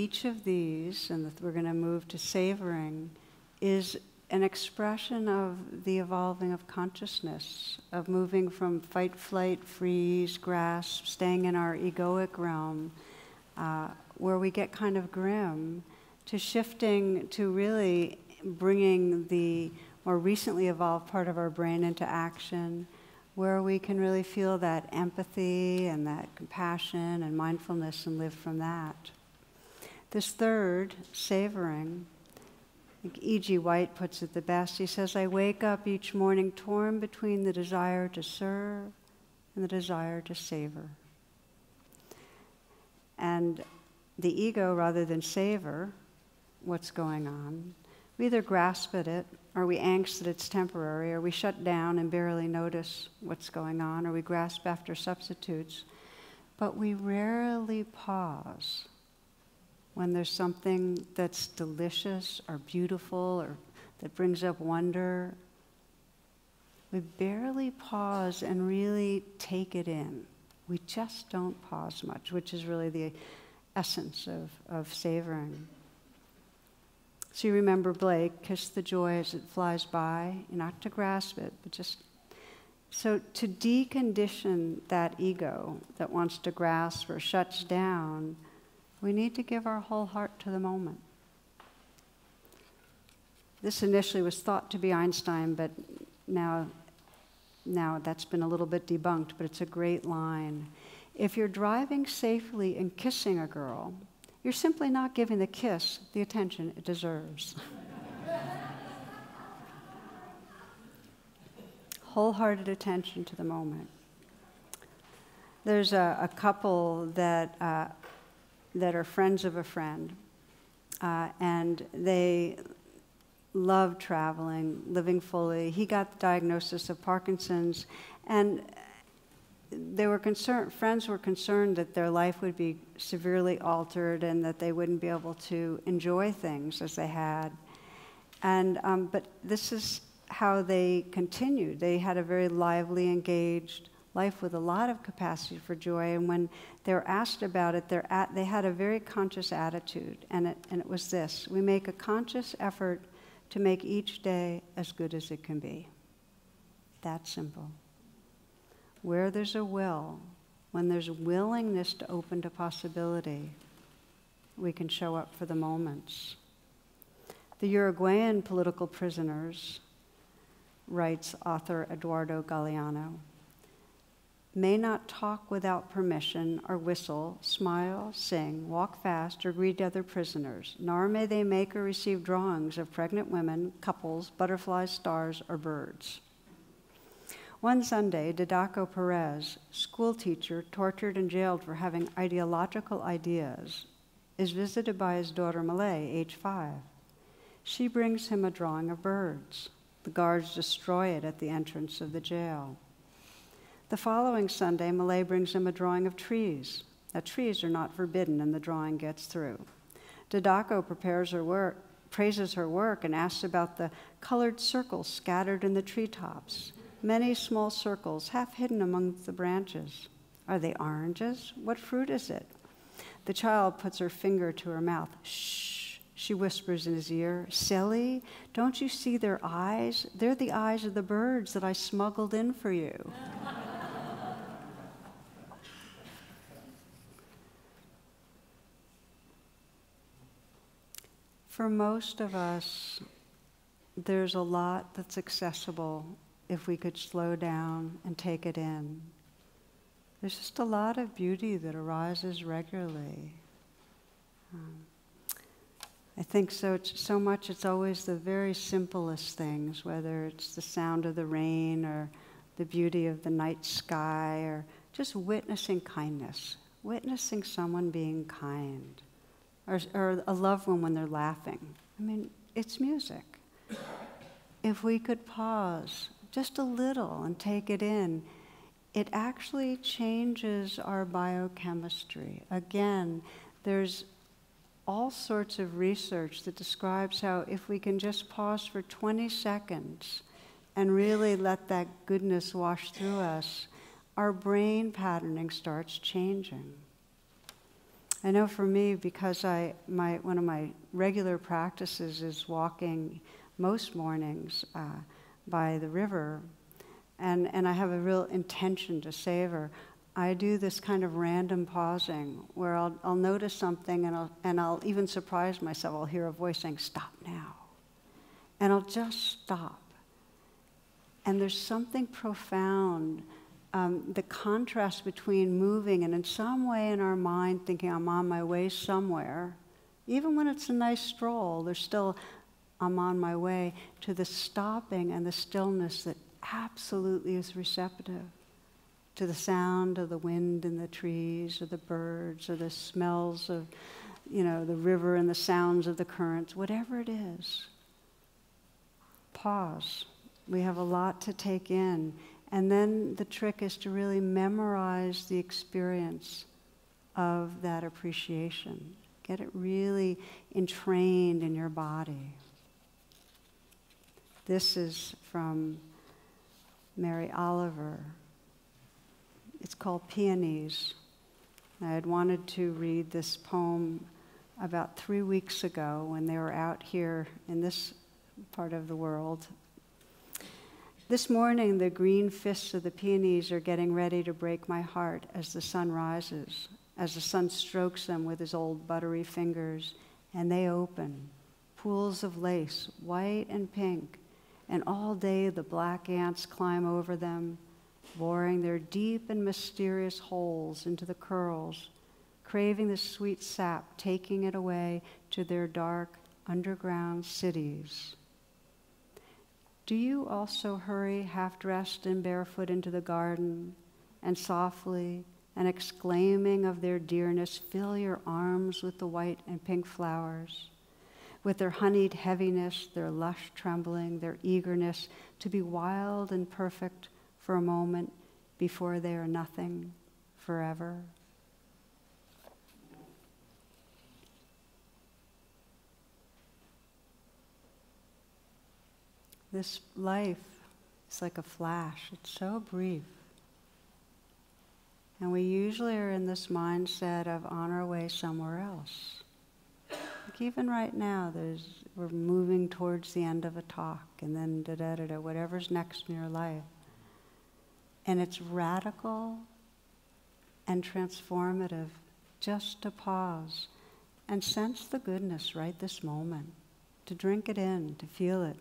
each of these, and we're going to move to savoring, is an expression of the evolving of consciousness, of moving from fight, flight, freeze, grasp, staying in our egoic realm, where we get kind of grim, to shifting to really bringing the more recently evolved part of our brain into action, where we can really feel that empathy and that compassion and mindfulness and live from that. This third, savoring, I think E.G. White puts it the best. He says, I wake up each morning torn between the desire to serve and the desire to savor. And the ego, rather than savor what's going on, we either grasp at it, or we angst that it's temporary, or we shut down and barely notice what's going on, or we grasp after substitutes. But we rarely pause when there's something that's delicious or beautiful or that brings up wonder. We barely pause and really take it in. We just don't pause much, which is really the essence of savoring. So you remember Blake, kiss the joy as it flies by, not to grasp it, but just... So to decondition that ego that wants to grasp or shuts down, we need to give our whole heart to the moment. This initially was thought to be Einstein, but now that's been a little bit debunked, but it's a great line. If you're driving safely and kissing a girl, you're simply not giving the kiss the attention it deserves. Wholehearted attention to the moment. There's a couple that are friends of a friend, and they love traveling, living fully. He got the diagnosis of Parkinson's, and they were concerned, friends were concerned that their life would be severely altered and that they wouldn't be able to enjoy things as they had. And but this is how they continued. They had a very lively, engaged life with a lot of capacity for joy. And when they were asked about it, they had a very conscious attitude, and it was this: we make a conscious effort to make each day as good as it can be. That simple. Where there's a will, when there's willingness to open to possibility, we can show up for the moments. The Uruguayan political prisoners, writes author Eduardo Galeano, may not talk without permission or whistle, smile, sing, walk fast, or greet other prisoners, nor may they make or receive drawings of pregnant women, couples, butterflies, stars, or birds. One Sunday, Didaco Perez, school teacher tortured and jailed for having ideological ideas, is visited by his daughter Malay, age 5. She brings him a drawing of birds. The guards destroy it at the entrance of the jail. The following Sunday, Malay brings him a drawing of trees. Now, trees are not forbidden, and the drawing gets through. Didaco praises her work, and asks about the colored circles scattered in the treetops. Many small circles, half hidden among the branches. Are they oranges? What fruit is it? The child puts her finger to her mouth. Shh, she whispers in his ear. Silly, don't you see their eyes? They're the eyes of the birds that I smuggled in for you. For most of us, there's a lot that's accessible if we could slow down and take it in. There's just a lot of beauty that arises regularly. I think so much it's always the very simplest things, whether it's the sound of the rain or the beauty of the night sky, or just witnessing kindness, witnessing someone being kind, or a loved one when they're laughing. I mean, it's music. If we could pause just a little and take it in, it actually changes our biochemistry. Again, there's all sorts of research that describes how if we can just pause for 20 seconds and really let that goodness wash through us, our brain patterning starts changing. I know for me, because one of my regular practices is walking most mornings by the river, and I have a real intention to savor. I do this kind of random pausing where I'll notice something and I'll even surprise myself. I'll hear a voice saying, "Stop now." And I'll just stop. And there's something profound, the contrast between moving and in some way in our mind thinking I'm on my way somewhere, even when it's a nice stroll, there's still, I'm on my way, to the stopping and the stillness that absolutely is receptive to the sound of the wind in the trees, or the birds, or the smells of, the river and the sounds of the currents, whatever it is. Pause. We have a lot to take in. And then the trick is to really memorize the experience of that appreciation. Get it really entrained in your body. This is from Mary Oliver. It's called Peonies. I had wanted to read this poem about 3 weeks ago when they were out here in this part of the world. This morning, the green fists of the peonies are getting ready to break my heart as the sun rises, as the sun strokes them with his old buttery fingers, and they open, pools of lace, white and pink, and all day the black ants climb over them, boring their deep and mysterious holes into the curls, craving the sweet sap, taking it away to their dark underground cities. Do you also hurry half-dressed and barefoot into the garden, and softly and exclaiming of their dearness, fill your arms with the white and pink flowers, with their honeyed heaviness, their lush trembling, their eagerness to be wild and perfect for a moment before they are nothing forever? This life is like a flash. It's so brief. And we usually are in this mindset of on our way somewhere else. Like even right now, we're moving towards the end of a talk, and then da-da-da-da, whatever's next in your life. And it's radical and transformative just to pause and sense the goodness right this moment, to drink it in, to feel it.